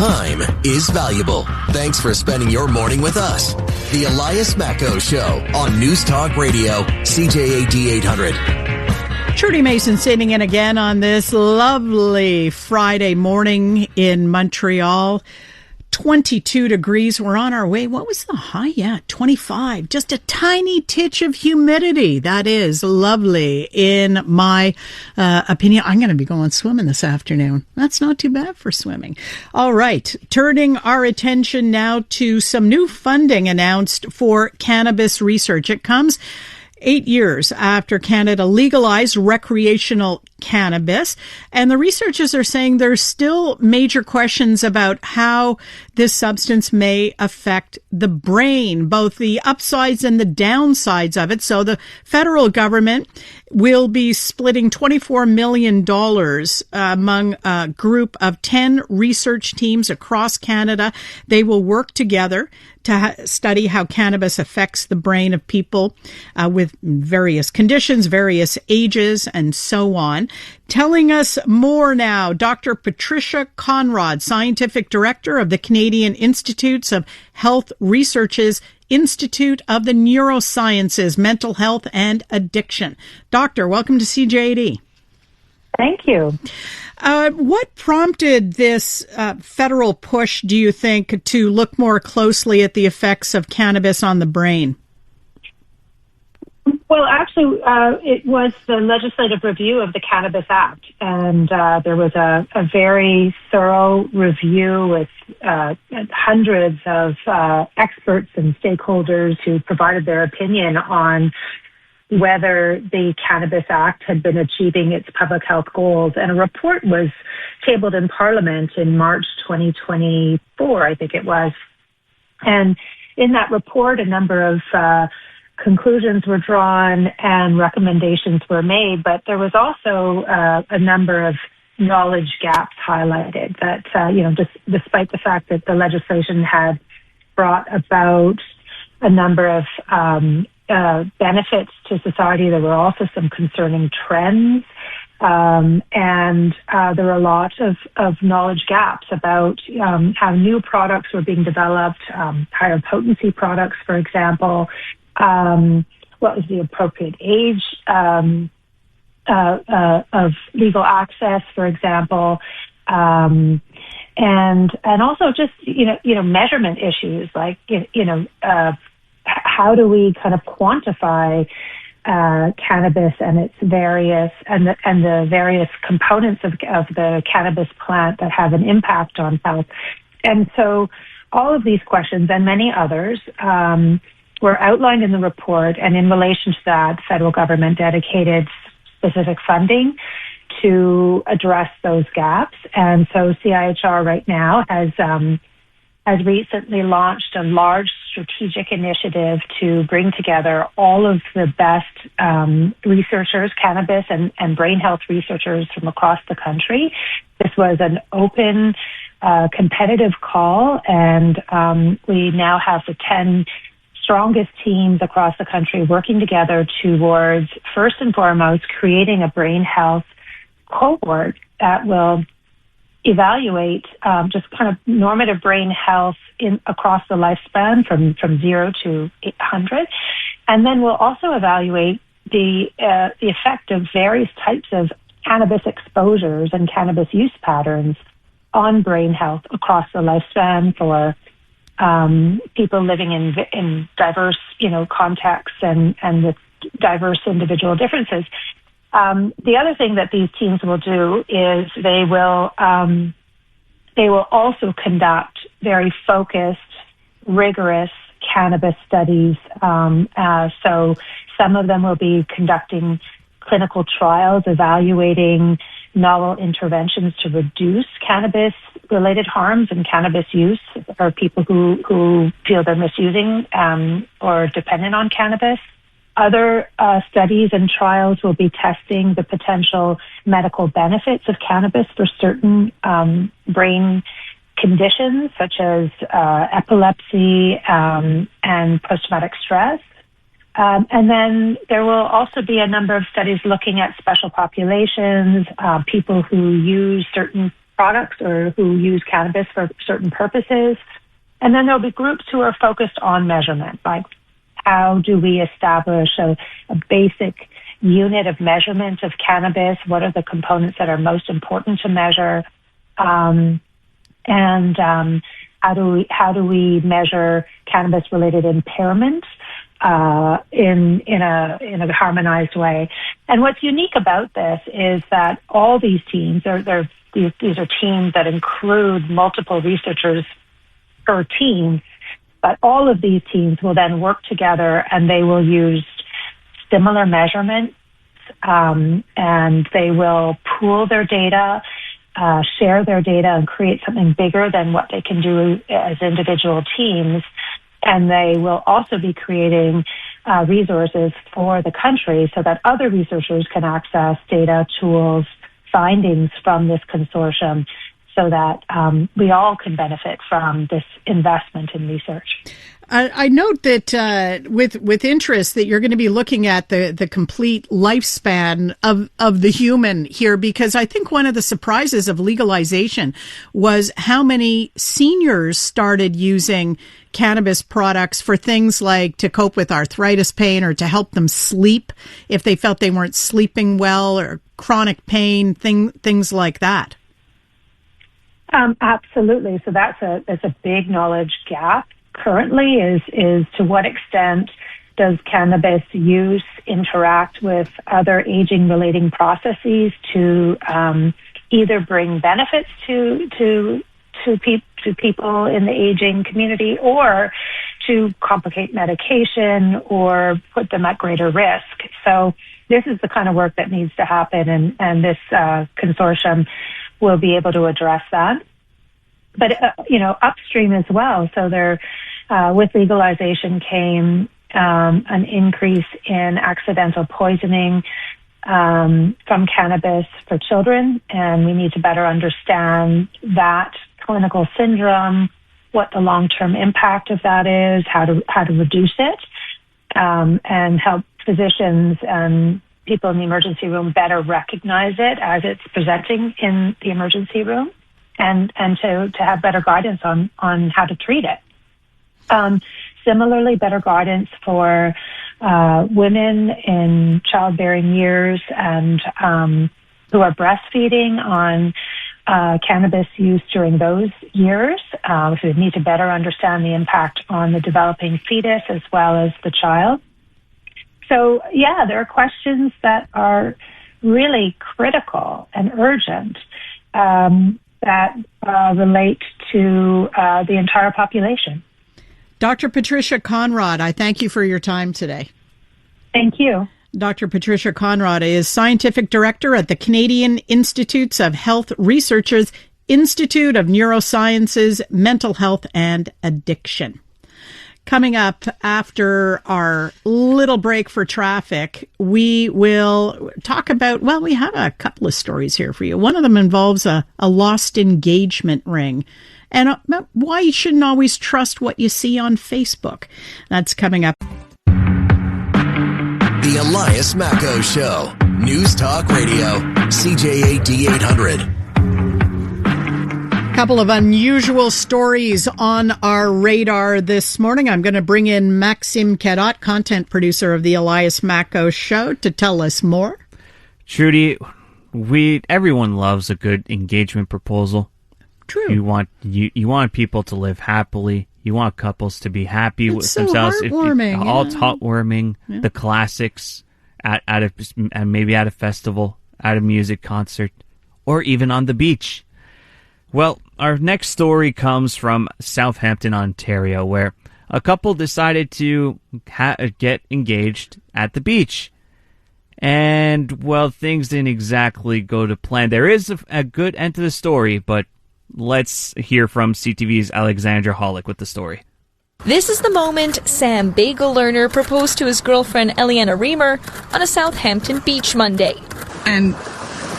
time is valuable. Thanks for spending your morning with us. The Elias Macco Show on News Talk Radio, CJAD 800. Trudy Mason sitting in again on this lovely Friday morning in Montreal. 22 degrees. We're on our way. What was the high? Yeah, 25. Just a tiny titch of humidity. That is lovely in my opinion. I'm going to be going swimming this afternoon. That's not too bad for swimming. All right. Turning our attention now to some new funding announced for cannabis research. It comes 8 years after Canada legalized recreational cannabis, and the researchers are saying there's still major questions about how this substance may affect the brain, both the upsides and the downsides of it. So the federal government will be splitting $24 million among a group of 10 research teams across Canada. They will work together to study how cannabis affects the brain of people with various conditions, various ages, and so on. Telling us more now, Dr. Patricia Conrod, Scientific Director of the Canadian Institutes of Health Research's Institute of the Neurosciences, Mental Health and Addiction. Doctor, welcome to CJAD. Thank you. What prompted this federal push, do you think, to look more closely at the effects of cannabis on the brain? Well, actually, it was the legislative review of the Cannabis Act, and there was a very thorough review with hundreds of experts and stakeholders who provided their opinion on whether the Cannabis Act had been achieving its public health goals. And a report was tabled in Parliament in March 2024, I think it was. And in that report, a number of conclusions were drawn and recommendations were made, but there was also a number of knowledge gaps highlighted that, despite the fact that the legislation had brought about a number of benefits to society, there were also some concerning trends. And there were a lot of knowledge gaps about how new products were being developed, higher potency products, for example. What was the appropriate age of legal access, for example, and also just measurement issues like how do we kind of quantify cannabis and its various and the various components of the cannabis plant that have an impact on health. And so all of these questions and many others were outlined in the report, and in relation to that, the federal government dedicated specific funding to address those gaps. And so CIHR right now has recently launched a large strategic initiative to bring together all of the best researchers, cannabis and brain health researchers from across the country. This was an open, competitive call, and we now have the 10 strongest teams across the country working together towards, first and foremost, creating a brain health cohort that will evaluate just kind of normative brain health across the lifespan from 0 to 100. And then we'll also evaluate the effect of various types of cannabis exposures and cannabis use patterns on brain health across the lifespan for people living in diverse, contexts and with diverse individual differences. The other thing that these teams will do is they will also conduct very focused, rigorous cannabis studies. So some of them will be conducting clinical trials, evaluating novel interventions to reduce cannabis-related harms and cannabis use for people who feel they're misusing or dependent on cannabis. Other studies and trials will be testing the potential medical benefits of cannabis for certain brain conditions, such as epilepsy and post-traumatic stress. And then there will also be a number of studies looking at special populations, people who use certain products or who use cannabis for certain purposes. And then there'll be groups who are focused on measurement, like how do we establish a basic unit of measurement of cannabis? What are the components that are most important to measure? And how do we measure cannabis-related impairment in a harmonized way? And what's unique about this is that all these teams, these are teams that include multiple researchers per team, but all of these teams will then work together and they will use similar measurements, and they will pool their data, share their data, and create something bigger than what they can do as individual teams. And they will also be creating resources for the country so that other researchers can access data, tools, findings from this consortium, so that we all can benefit from this investment in research. I note that with interest that you're going to be looking at the complete lifespan of the human here, because I think one of the surprises of legalization was how many seniors started using cannabis products for things like to cope with arthritis pain or to help them sleep if they felt they weren't sleeping well, or chronic pain, things like that. Absolutely. So that's a big knowledge gap currently, is to what extent does cannabis use interact with other aging relating processes to either bring benefits to people in the aging community, or to complicate medication or put them at greater risk. So this is the kind of work that needs to happen, and this consortium will be able to address that. But, upstream as well. So with legalization came an increase in accidental poisoning from cannabis for children, and we need to better understand that clinical syndrome, what the long-term impact of that is, how to reduce it, and help physicians and people in the emergency room better recognize it as it's presenting in the emergency room, and to have better guidance on how to treat it. Similarly, better guidance for women in childbearing years and who are breastfeeding on cannabis use during those years. So we need to better understand the impact on the developing fetus as well as the child. So, yeah, there are questions that are really critical and urgent that relate to the entire population. Dr. Patricia Conrod, I thank you for your time today. Thank you. Dr. Patricia Conrod is Scientific Director at the Canadian Institutes of Health Research's Institute of Neurosciences, Mental Health and Addiction. Coming up after our little break for traffic, we will talk about, we have a couple of stories here for you. One of them involves a lost engagement ring, and why you shouldn't always trust what you see on Facebook. That's coming up. The Elias Macco Show. News Talk Radio. CJAD 800. Couple of unusual stories on our radar this morning. I'm going to bring in Maxime Cadot, content producer of the Elias Macco Show, to tell us more. Trudy, everyone loves a good engagement proposal. True. You want people to live happily. You want couples to be happy with themselves. Heartwarming. It's heartwarming. Yeah. The classics maybe at a festival, at a music concert, or even on the beach. Well, our next story comes from Southampton, Ontario, where a couple decided to get engaged at the beach. And, things didn't exactly go to plan. There is a good end to the story, but let's hear from CTV's Alexandra Hollick with the story. This is the moment Sam Bagel Learner proposed to his girlfriend Eliana Reamer on a Southampton beach Monday. And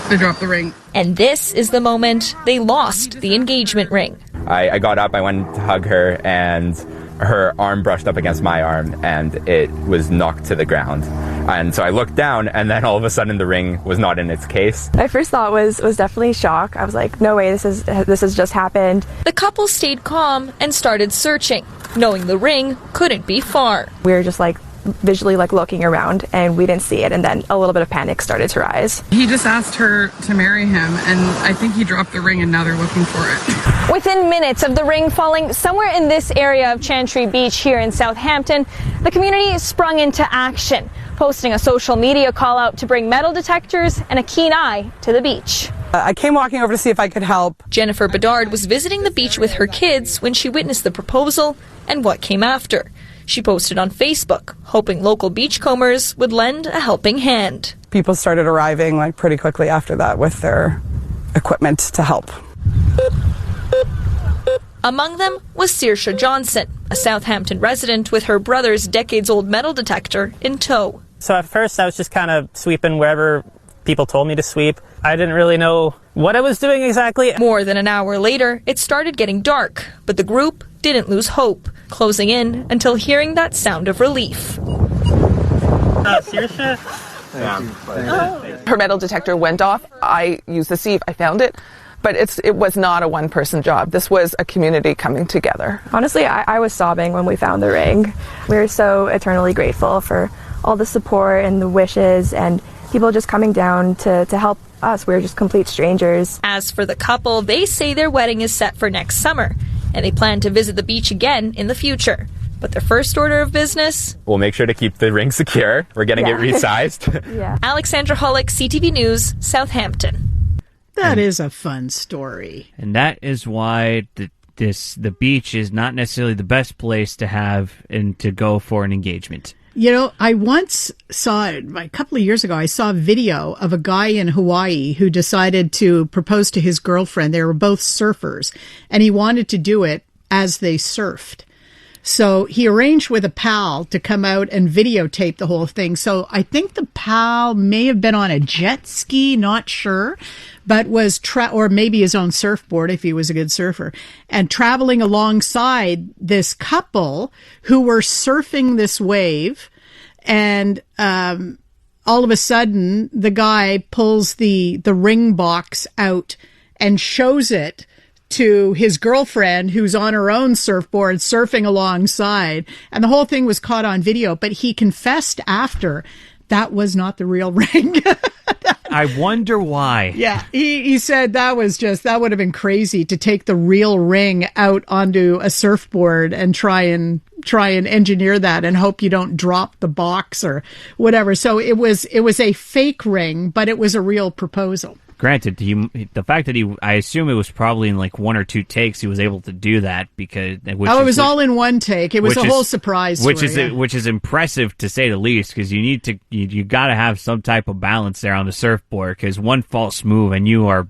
they dropped the ring. And this is the moment they lost the engagement ring. I got up, I went to hug her, and her arm brushed up against my arm, and it was knocked to the ground. And so I looked down, and then all of a sudden the ring was not in its case. My first thought was definitely shock. I was like, no way, this has just happened. The couple stayed calm and started searching, knowing the ring couldn't be far. We were just like visually like looking around, and we didn't see it, and then a little bit of panic started to rise. He just asked her to marry him, and I think he dropped the ring, and now they're looking for it. Within minutes of the ring falling somewhere in this area of Chantry Beach here in Southampton, the community sprung into action, posting a social media call out to bring metal detectors and a keen eye to the beach. I came walking over to see if I could help. Jennifer Bedard was visiting the beach with her kids when she witnessed the proposal and what came after. She posted on Facebook, hoping local beachcombers would lend a helping hand. People started arriving like pretty quickly after that with their equipment to help. Among them was Saoirse Johnson, a Southampton resident with her brother's decades-old metal detector in tow. So at first I was just kind of sweeping wherever people told me to sweep. I didn't really know what I was doing exactly. More than an hour later, it started getting dark, but the group didn't lose hope, closing in until hearing that sound of relief. Saoirse? Her metal detector went off. I used the sieve. I found it. But it was not a one-person job. This was a community coming together. Honestly, I was sobbing when we found the ring. We were so eternally grateful for all the support and the wishes and people just coming down to help us. We were just complete strangers. As for the couple, they say their wedding is set for next summer, and they plan to visit the beach again in the future. But their first order of business? We'll make sure to keep the ring secure. We're getting it resized. Yeah. Alexandra Hullock, CTV News, Southampton. That is a fun story. And that is why the beach is not necessarily the best place to have and to go for an engagement. You know, I once saw, a couple of years ago, I saw a video of a guy in Hawaii who decided to propose to his girlfriend. They were both surfers, and he wanted to do it as they surfed. So he arranged with a pal to come out and videotape the whole thing. So I think the pal may have been on a jet ski, not sure, but was or maybe his own surfboard if he was a good surfer, and traveling alongside this couple who were surfing this wave. And all of a sudden, the guy pulls the ring box out and shows it to his girlfriend, who's on her own surfboard surfing alongside. And the whole thing was caught on video, but he confessed after that was not the real ring. I wonder why. Yeah, he said that would have been crazy to take the real ring out onto a surfboard and try and engineer that and hope you don't drop the box or whatever. So it was a fake ring, but it was a real proposal. Granted, the fact that I assume it was probably in like one or two takes he was able to do that because it was all in one take. It was a whole surprise story, which is impressive to say the least, because you got to have some type of balance there on the surfboard, because one false move and you are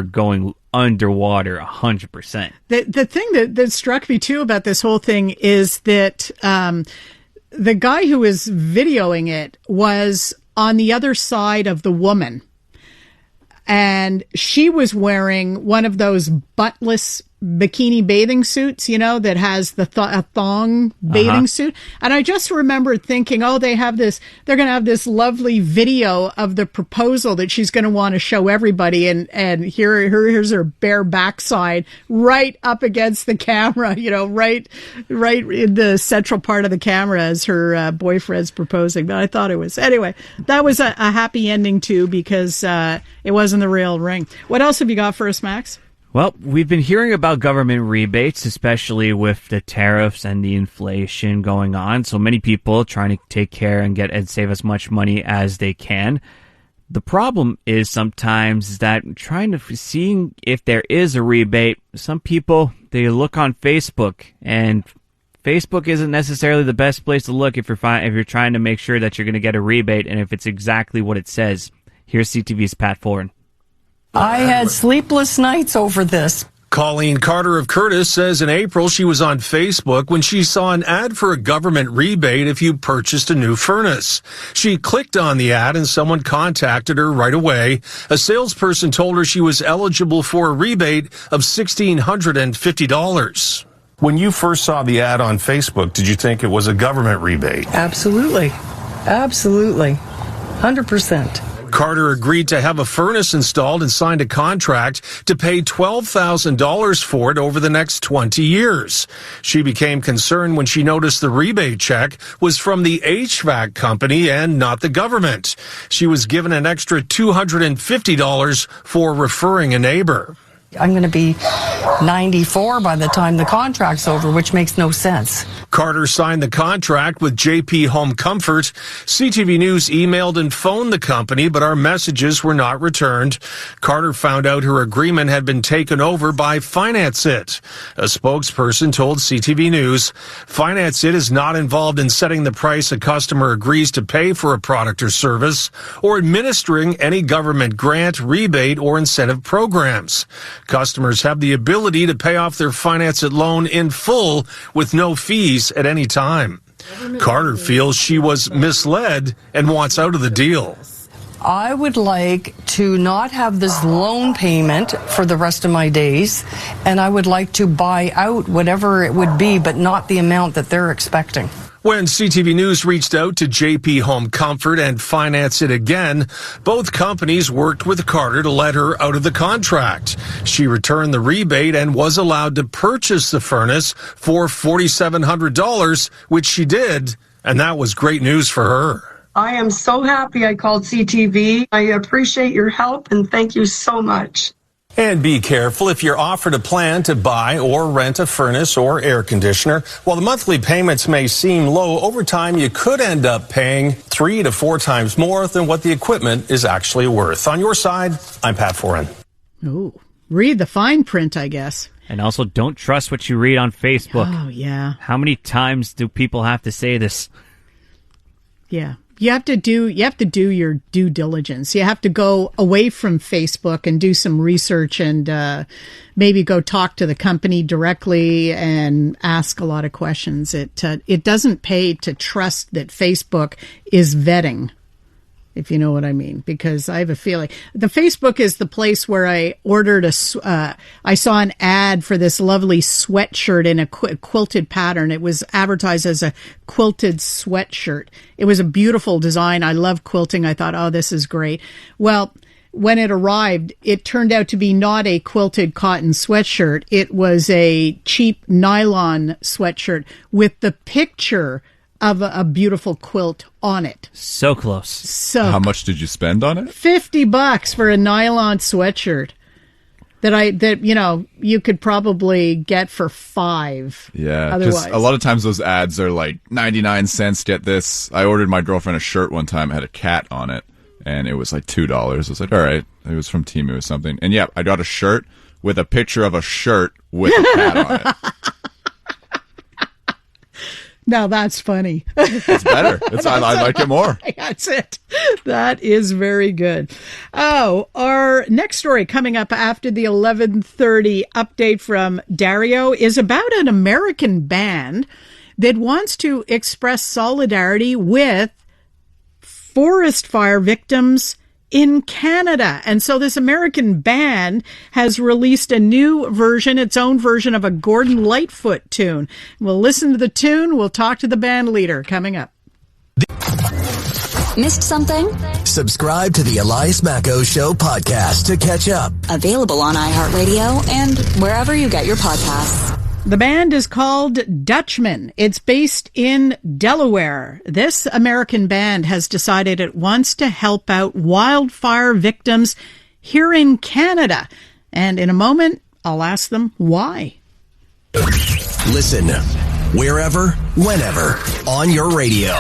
going underwater 100%. The thing that struck me too about this whole thing is that the guy who was videoing it was on the other side of the woman. And she was wearing one of those buttless bikini bathing suits, you know, that has the a thong bathing suit. And I just remember thinking, they're going to have this lovely video of the proposal that she's going to want to show everybody. And here's her bare backside right up against the camera, you know, right in the central part of the camera as her boyfriend's proposing. But I thought anyway, that was a happy ending too, because it wasn't the real ring. What else have you got for us, Max? Well, we've been hearing about government rebates, especially with the tariffs and the inflation going on. So many people trying to take care and save as much money as they can. The problem is sometimes that seeing if there is a rebate, some people, they look on Facebook, and Facebook isn't necessarily the best place to look if you're trying to make sure that you're going to get a rebate and if it's exactly what it says. Here's CTV's Pat Foran. I had sleepless nights over this. Colleen Carter of Curtis says in April she was on Facebook when she saw an ad for a government rebate if you purchased a new furnace. She clicked on the ad and someone contacted her right away. A salesperson told her she was eligible for a rebate of $1,650. When you first saw the ad on Facebook, did you think it was a government rebate? Absolutely. Absolutely. 100%. Carter agreed to have a furnace installed and signed a contract to pay $12,000 for it over the next 20 years. She became concerned when she noticed the rebate check was from the HVAC company and not the government. She was given an extra $250 for referring a neighbor. I'm going to be 94 by the time the contract's over, which makes no sense. Carter signed the contract with JP Home Comfort. CTV News emailed and phoned the company, but our messages were not returned. Carter found out her agreement had been taken over by Finance It. A spokesperson told CTV News, Finance It is not involved in setting the price a customer agrees to pay for a product or service or administering any government grant, rebate, or incentive programs. Customers have the ability to pay off their Finance It loan in full with no fees at any time. Carter feels she was misled and wants out of the deal. I would like to not have this loan payment for the rest of my days, and I would like to buy out whatever it would be, but not the amount that they're expecting. When CTV News reached out to JP Home Comfort and Finance It again, both companies worked with Carter to let her out of the contract. She returned the rebate and was allowed to purchase the furnace for $4,700, which she did, and that was great news for her. I am so happy I called CTV. I appreciate your help, and thank you so much. And be careful if you're offered a plan to buy or rent a furnace or air conditioner. While the monthly payments may seem low, over time you could end up paying 3 to 4 times more than what the equipment is actually worth. On your side, I'm Pat Foran. Oh, read the fine print, I guess. And also, don't trust what you read on Facebook. Oh, yeah. How many times do people have to say this? Yeah. You have to do your due diligence. You have to go away from Facebook and do some research and maybe go talk to the company directly and ask a lot of questions. It doesn't pay to trust that Facebook is vetting, if you know what I mean, because I have a feeling the Facebook is the place where I ordered I saw an ad for this lovely sweatshirt in a quilted pattern. It was advertised as a quilted sweatshirt. It was a beautiful design. I love quilting. I thought, oh, this is great. Well, when it arrived, it turned out to be not a quilted cotton sweatshirt. It was a cheap nylon sweatshirt with the picture of a beautiful quilt on it. So close. So how much did you spend on it? $50 for a nylon sweatshirt that you could probably get for $5. Yeah, because a lot of times those ads are like 99 cents. Get this. I ordered my girlfriend a shirt one time. It had a cat on it, and it was like $2. I was like, all right. It was from Temu or something. And yeah, I got a shirt with a picture of a shirt with a cat on it. Now that's funny. It's better. I like it more. That's it. That is very good. Oh, our next story coming up after the 11:30 update from Dario is about an American band that wants to express solidarity with forest fire victims in Canada. And so this American band has released a new version, its own version of a Gordon Lightfoot tune. We'll listen to the tune. We'll talk to the band leader coming up. Missed something? Subscribe to the Elias Macco Show podcast to catch up. Available on iHeartRadio and wherever you get your podcasts. The band is called Dutchman. It's based in Delaware. This American band has decided it wants to help out wildfire victims here in Canada. And in a moment, I'll ask them why. Listen wherever, whenever, on your radio.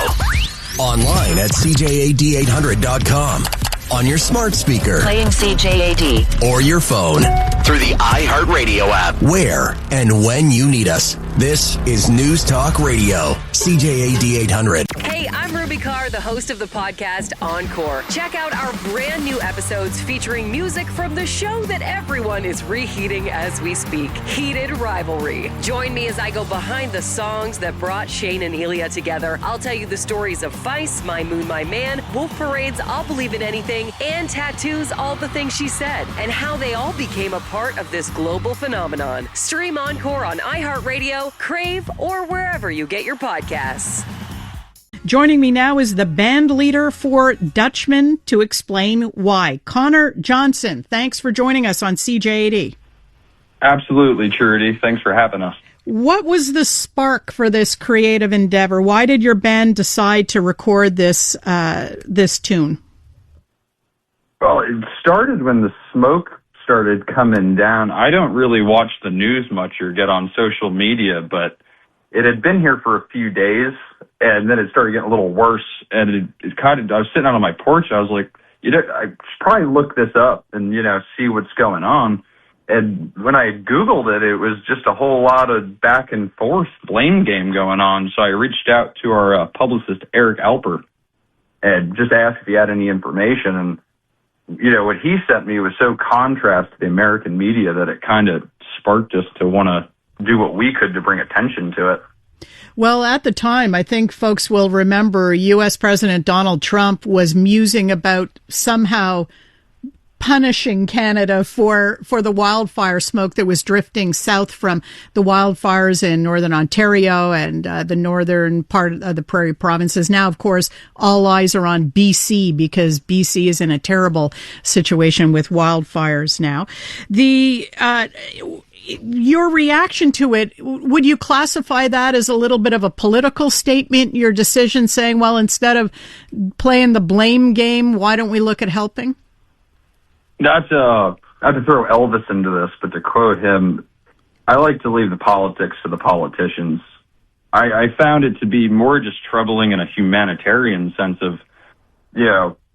Online at CJAD800.com. On your smart speaker. Playing CJAD. Or your phone. Through the iHeartRadio app. Where and when you need us. This is News Talk Radio. CJAD 800. Hey, I'm Ruby Carr, the host of the podcast Encore. Check out our brand new episodes featuring music from the show that everyone is reheating as we speak. Heated Rivalry. Join me as I go behind the songs that brought Shane and Elia together. I'll tell you the stories of Feist, My Moon, My Man, Wolf Parade's I'll Believe in Anything, and Tattoo's All the Things She Said, and how they all became a part of this global phenomenon. Stream Encore on iHeartRadio, Crave, or wherever you get your podcasts. Joining me now is the band leader for Dutchman to explain why. Connor Johnson, thanks for joining us on CJAD. Absolutely, Trudy. Thanks for having us. What was the spark for this creative endeavor? Why did your band decide to record this tune? Well, it started when the smoke started coming down. I don't really watch the news much or get on social media, but it had been here for a few days, and then it started getting a little worse. And it kind of, I was sitting out on my porch. I was like, I should probably look this up and, see what's going on. And when I Googled it, it was just a whole lot of back and forth blame game going on. So I reached out to our publicist, Eric Alper, and just asked if he had any information. And, what he sent me was so contrast to the American media that it kind of sparked us to want to do what we could to bring attention to it. Well, at the time, I think folks will remember U.S. President Donald Trump was musing about somehow punishing Canada for the wildfire smoke that was drifting south from the wildfires in northern Ontario and the northern part of the Prairie provinces. Now, of course, all eyes are on BC because BC is in a terrible situation with wildfires now. Your reaction to it, would you classify that as a little bit of a political statement, your decision saying, well, instead of playing the blame game, why don't we look at helping? Not to throw Elvis into this, but to quote him, I like to leave the politics to the politicians. I found it to be more just troubling in a humanitarian sense of,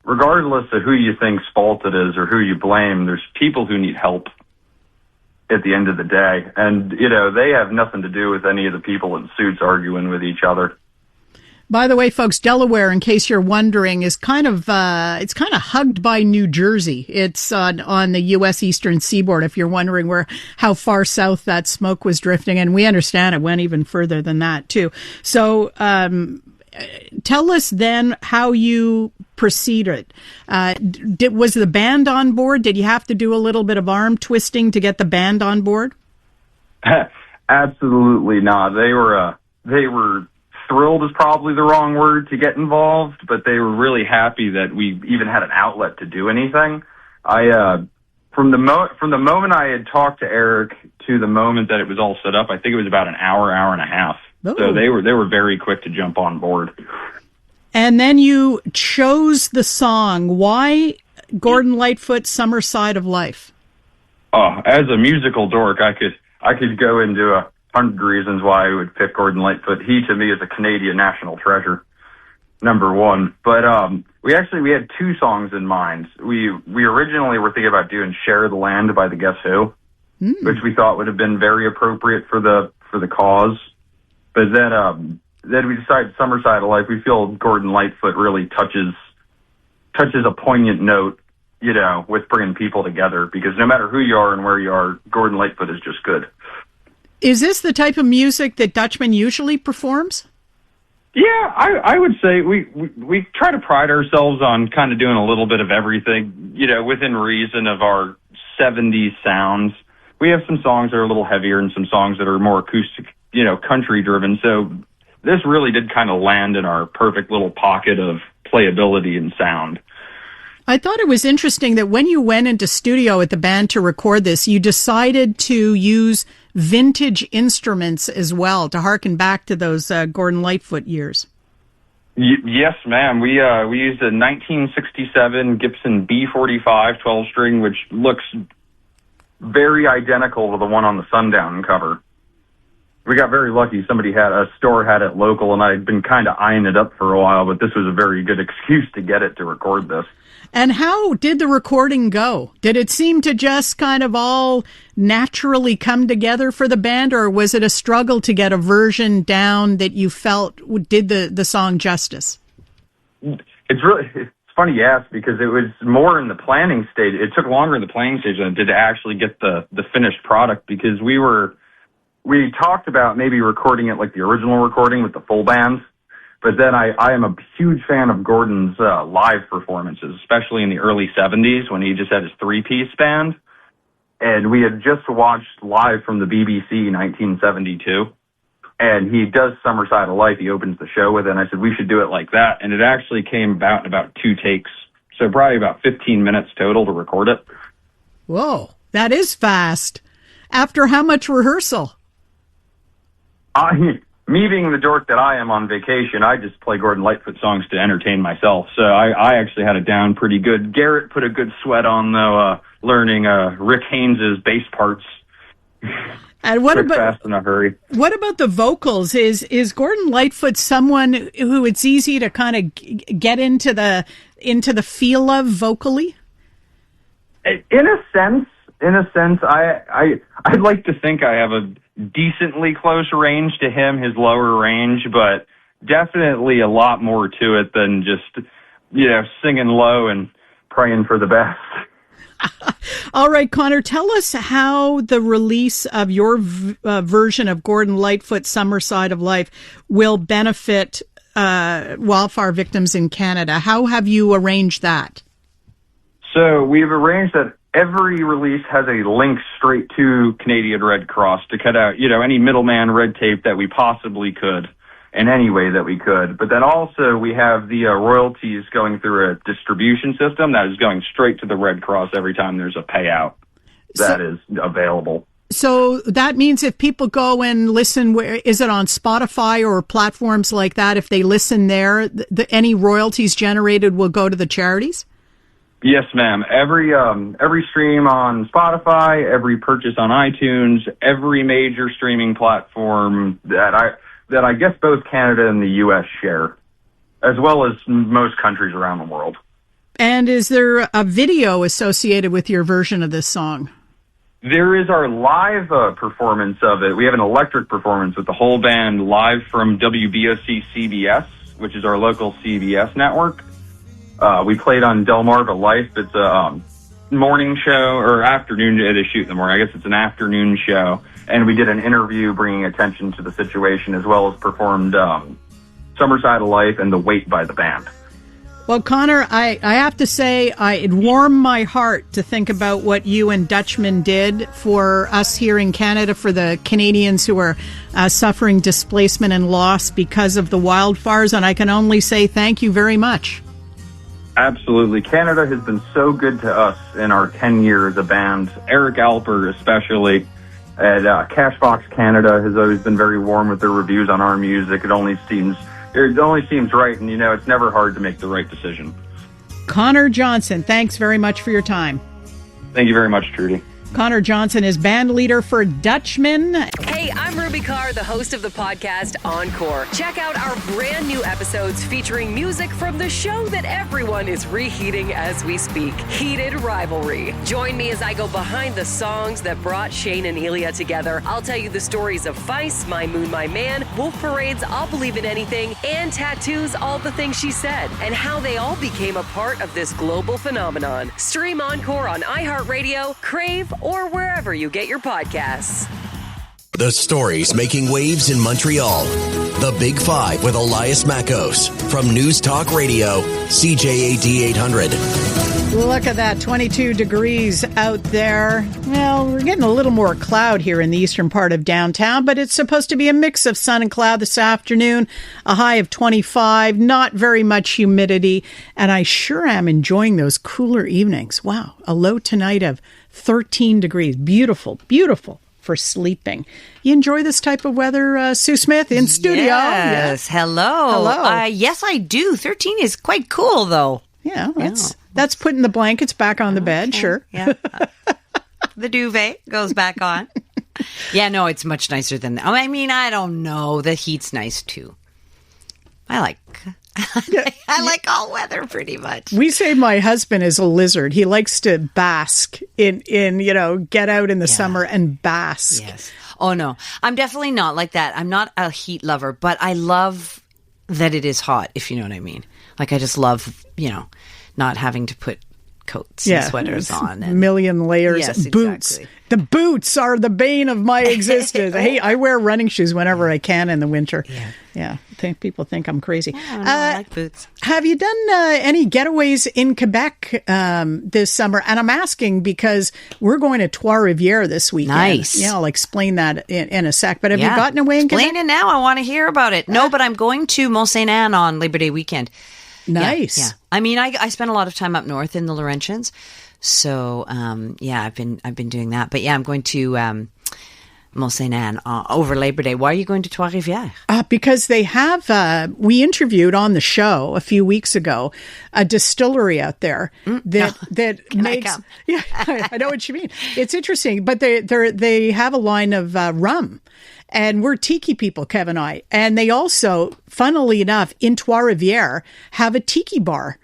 regardless of who you think's fault it is or who you blame, there's people who need help at the end of the day. And, they have nothing to do with any of the people in suits arguing with each other. By the way, folks, Delaware, in case you're wondering, is kind of hugged by New Jersey. It's on the U.S. Eastern Seaboard, if you're wondering how far south that smoke was drifting. And we understand it went even further than that, too. So tell us then how you proceeded. Was the band on board? Did you have to do a little bit of arm twisting to get the band on board? Absolutely not. They were thrilled is probably the wrong word to get involved, but they were really happy that we even had an outlet to do anything. From the moment I had talked to Eric to the moment that it was all set up, I think it was about an hour and a half. Oh. So they were very quick to jump on board. And then you chose the song. Why Gordon Lightfoot, Summer Side of Life? As a musical dork, I could go into 100 reasons why I would pick Gordon Lightfoot. He, to me, is a Canadian national treasure, number one. But we had two songs in mind. We originally were thinking about doing Share the Land by the Guess Who, which we thought would have been very appropriate for the cause. But then we decided Summer Side of Life. We feel Gordon Lightfoot really touches a poignant note, with bringing people together, because no matter who you are and where you are, Gordon Lightfoot is just good. Is this the type of music that Dutchman usually performs? Yeah, I would say we try to pride ourselves on kind of doing a little bit of everything, within reason of our 70s sounds. We have some songs that are a little heavier and some songs that are more acoustic, country driven. So this really did kind of land in our perfect little pocket of playability and sound. I thought it was interesting that when you went into studio with the band to record this, you decided to use vintage instruments as well to harken back to those Gordon Lightfoot years. Yes, ma'am. We used a 1967 Gibson B45 12-string, which looks very identical to the one on the Sundown cover. We got very lucky. A store had it local, and I'd been kind of eyeing it up for a while, but this was a very good excuse to get it to record this. And how did the recording go? Did it seem to just kind of all naturally come together for the band, or was it a struggle to get a version down that you felt did the song justice? It's funny you ask, because it was more in the planning stage. It took longer in the planning stage than it did to actually get the finished product, because we talked about maybe recording it like the original recording with the full band. But then I am a huge fan of Gordon's live performances, especially in the early 70s when he just had his three-piece band. And we had just watched live from the BBC 1972. And he does Summer Side of Life. He opens the show with it. And I said, we should do it like that. And it actually came about in about 2 takes. So probably about 15 minutes total to record it. Whoa, that is fast. After how much rehearsal? Me being the dork that I am on vacation, I just play Gordon Lightfoot songs to entertain myself. So I actually had it down pretty good. Garrett put a good sweat on, though, learning Rick Haynes's bass parts. And what about fast in a hurry? What about the vocals? Is Gordon Lightfoot someone who it's easy to kind of get into the feel of vocally? In a sense, I'd like to think I have a decently close range to him, his lower range, but definitely a lot more to it than just, singing low and praying for the best. All right, Connor, tell us how the release of your version of Gordon Lightfoot's Summer Side of Life will benefit wildfire victims in Canada. How have you arranged that? So we've arranged that every release has a link straight to Canadian Red Cross to cut out, any middleman red tape that we possibly could in any way that we could. But then also we have the royalties going through a distribution system that is going straight to the Red Cross every time there's a payout that is available. So that means if people go and listen, is it on Spotify or platforms like that? If they listen there, any royalties generated will go to the charities? Yes, ma'am. Every stream on Spotify, every purchase on iTunes, every major streaming platform that I guess both Canada and the U.S. share, as well as most countries around the world. And is there a video associated with your version of this song? There is our live performance of it. We have an electric performance with the whole band live from WBOC CBS, which is our local CBS network. We played on Delmarva Life. It's a morning show, or afternoon. They shoot in the morning. I guess it's an afternoon show. And we did an interview bringing attention to the situation, as well as performed Summer Side of Life and The Wait by the band. Well, Connor, I have to say, it warmed my heart to think about what you and Dutchman did for us here in Canada, for the Canadians who are suffering displacement and loss because of the wildfires. And I can only say thank you very much. Absolutely. Canada has been so good to us in our 10 years as a band. Eric Alper especially at Cashbox Canada has always been very warm with their reviews on our music. It only seems right, and it's never hard to make the right decision. Connor Johnson, thanks very much for your time. Thank you very much, Trudy. Connor Johnson is band leader for Dutchman. Hey, I'm Ruby Carr, the host of the podcast Encore. Check out our brand new episodes featuring music from the show that everyone is reheating as we speak, Heated Rivalry. Join me as I go behind the songs that brought Shane and Elia together. I'll tell you the stories of Feist, My Moon, My Man, Wolf Parade's I'll Believe in Anything, and Tattoo's All the Things She Said, and how they all became a part of this global phenomenon. Stream Encore on iHeartRadio, Crave, or wherever you get your podcasts. The stories making waves in Montreal. The Big Five with Elias Mackos from News Talk Radio, CJAD 800. Look at that, 22 degrees out there. Well, we're getting a little more cloud here in the eastern part of downtown, but it's supposed to be a mix of sun and cloud this afternoon. A high of 25, not very much humidity, and I sure am enjoying those cooler evenings. Wow, a low tonight of 13 degrees. Beautiful, beautiful for sleeping. You enjoy this type of weather, Sue Smith, in studio? Yes, yeah. Hello. Yes, I do. 13 is quite cool, though. Yeah, that's putting the blankets back on the bed, sure. Yeah. The duvet goes back on. Yeah, no, it's much nicer than that. I mean, I don't know. The heat's nice, too. I like all weather pretty much. We say my husband is a lizard. He likes to bask in get out in the summer and bask. Yes. Oh, no. I'm definitely not like that. I'm not a heat lover, but I love that it is hot, if you know what I mean. Like, I just love, not having to put coats and sweaters on. And million layers. Yes, boots. exactly. The boots are the bane of my existence. Hey, I wear running shoes whenever I can in the winter. Yeah. People think I'm crazy. I like boots. Have you done any getaways in Quebec this summer? And I'm asking because we're going to Trois-Rivières this weekend. Nice. Yeah, I'll explain that in a sec. But have you gotten away in Quebec? Explain it now. I want to hear about it. No, but I'm going to Mont-Saint-Anne on Labor Day weekend. Nice. Yeah. I mean, I spent a lot of time up north in the Laurentians. So, I've been doing that. But I'm going to Mont-Saint-Anne over Labor Day. Why are you going to Trois-Rivières? Because they have, we interviewed on the show a few weeks ago, a distillery out there that makes, I know what you mean. It's interesting, but they have a line of rum. And we're Tiki people, Kev and I. And they also, funnily enough, in Trois-Rivières, have a Tiki bar.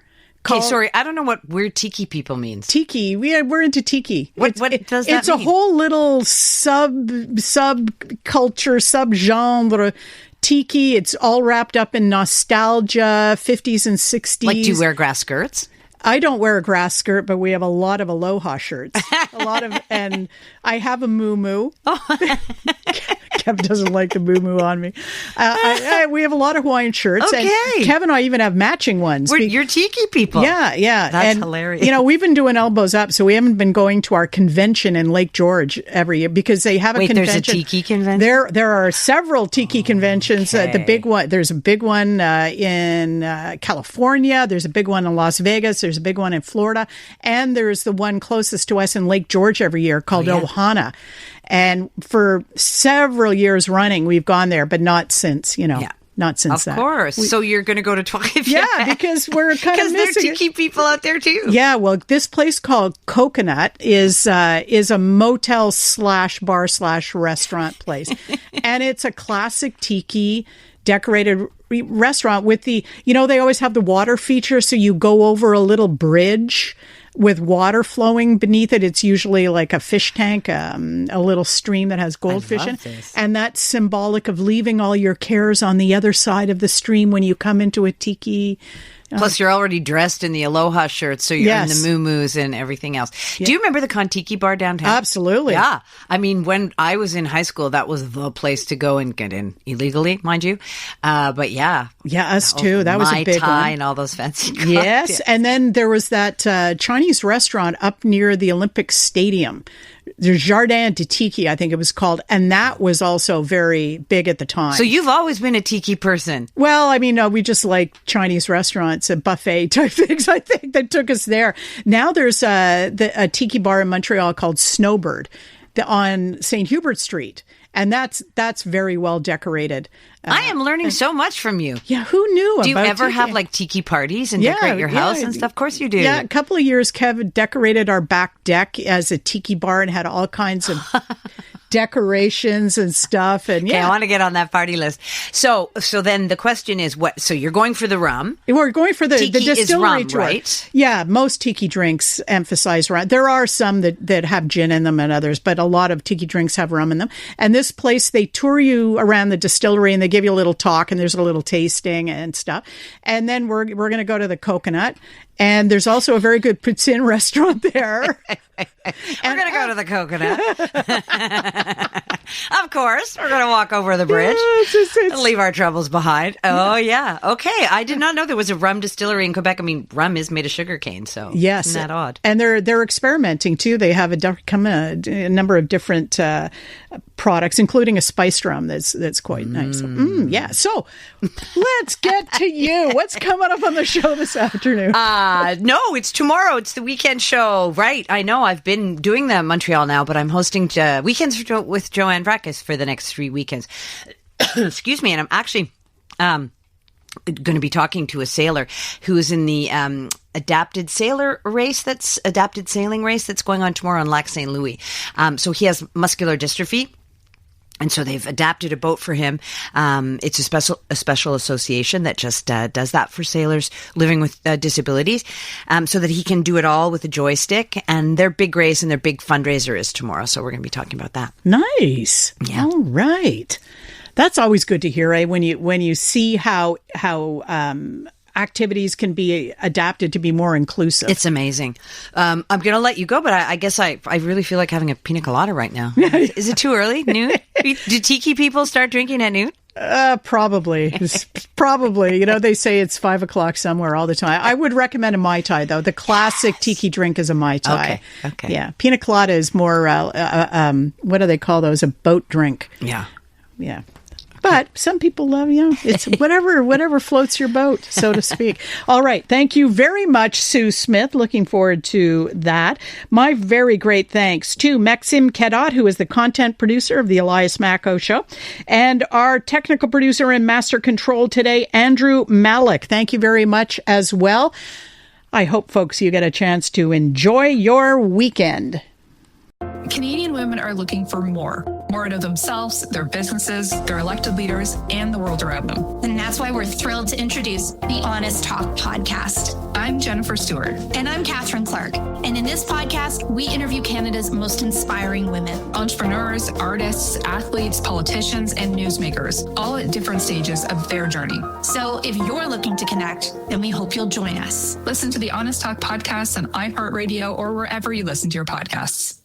Okay, sorry, I don't know what weird Tiki people means. Tiki, we're into Tiki. What does that mean? It's a whole little subculture, subgenre. Tiki, it's all wrapped up in nostalgia, 50s and 60s. Like, do you wear grass skirts? I don't wear a grass skirt, but we have a lot of aloha shirts. And I have a moo-moo. Kev doesn't like the moo-moo on me. We have a lot of Hawaiian shirts. Okay. And Kev and I even have matching ones. You're Tiki people. Yeah. That's hilarious. We've been doing elbows up, so we haven't been going to our convention in Lake George every year because they have a convention. There's a Tiki convention? There are several Tiki conventions. The big one, there's a big one in California. There's a big one in Las Vegas. There's a big one in Florida. And there's the one closest to us in Lake George every year called Ohana. And for several years running, we've gone there, but not since, not since that. Of course. So you're going to go to Trois-Rivières. Yeah, because we're kind of missing they're Tiki people out there too. Yeah, well, this place called Coconut is a motel / bar / restaurant place. And it's a classic Tiki decorated restaurant with the, they always have the water feature. So you go over a little bridge with water flowing beneath it. It's usually like a fish tank, a little stream that has goldfish in it. And that's symbolic of leaving all your cares on the other side of the stream when you come into a Tiki. Plus, you're already dressed in the aloha shirts, so you're in the moo-moos and everything else. Yeah. Do you remember the Kontiki bar downtown? Absolutely. Yeah. I mean, when I was in high school, that was the place to go and get in illegally, mind you. But yeah. Yeah, us too. That was a big one. Mai Tai and all those fancy cocktails. Yes. And then there was that Chinese restaurant up near the Olympic Stadium. There's Jardin de Tiki, I think it was called. And that was also very big at the time. So you've always been a Tiki person. Well, I mean, no, we just like Chinese restaurants and buffet type things, I think, that took us there. Now there's a Tiki bar in Montreal called Snowbird on St. Hubert Street. And that's very well decorated. I am learning so much from you. Yeah, who knew about Do you ever Tiki? have like Tiki parties and decorate your house and stuff? Of course you do. Yeah, a couple of years, Kev decorated our back deck as a Tiki bar and had all kinds of decorations and stuff. And I want to get on that party list. So then the question is, what? So you're going for the rum? We're going for the distillery is rum, tour. Right? Yeah, most Tiki drinks emphasize rum. There are some that have gin in them and others, but a lot of Tiki drinks have rum in them. And this place, they tour you around the distillery and they give you a little talk and there's a little tasting and stuff. And then we're going to go to the Coconut. And there's also a very good poutine restaurant there. We're going to go to the Coconut. Of course. We're going to walk over the bridge and leave our troubles behind. Oh, yeah. Okay. I did not know there was a rum distillery in Quebec. I mean, rum is made of sugarcane, so yes, isn't that odd? And they're experimenting, too. They have a number of different products, including a spiced rum that's quite nice. Yeah. So let's get to you. What's coming up on the show this afternoon? No, it's tomorrow. It's the weekend show. Right. I know. I've been doing that in Montreal now, but I'm hosting Weekends with Joanne Vrakas for the next 3 weekends. Excuse me. And I'm actually going to be talking to a sailor who is in the adapted sailing race that's going on tomorrow on Lac St. Louis. So he has muscular dystrophy. And so they've adapted a boat for him. It's a special association that just does that for sailors living with disabilities, so that he can do it all with a joystick. And their big race and their big fundraiser is tomorrow. So we're going to be talking about that. Nice. Yeah. All right. That's always good to hear, when you see how activities can be adapted to be more inclusive. It's amazing. I'm going to let you go, but I guess I really feel like having a pina colada right now. Is it too early? Noon? Do Tiki people start drinking at noon? Probably. Probably. You know, they say it's 5 o'clock somewhere all the time. I would recommend a Mai Tai, though. The classic Tiki drink is a Mai Tai. Okay. Yeah. Pina colada is more, what do they call those? A boat drink. Yeah. Yeah. But some people love, it's whatever floats your boat, so to speak. All right. Thank you very much, Sue Smith. Looking forward to that. My very great thanks to Maxime Cadot, who is the content producer of the Elias Macco Show, and our technical producer and master control today, Andrew Malik. Thank you very much as well. I hope, folks, you get a chance to enjoy your weekend. Canadian women are looking for more out of themselves, their businesses, their elected leaders, and the world around them. And that's why we're thrilled to introduce the Honest Talk podcast. I'm Jennifer Stewart. And I'm Catherine Clark. And in this podcast, we interview Canada's most inspiring women. Entrepreneurs, artists, athletes, politicians, and newsmakers, all at different stages of their journey. So if you're looking to connect, then we hope you'll join us. Listen to the Honest Talk podcast on iHeartRadio or wherever you listen to your podcasts.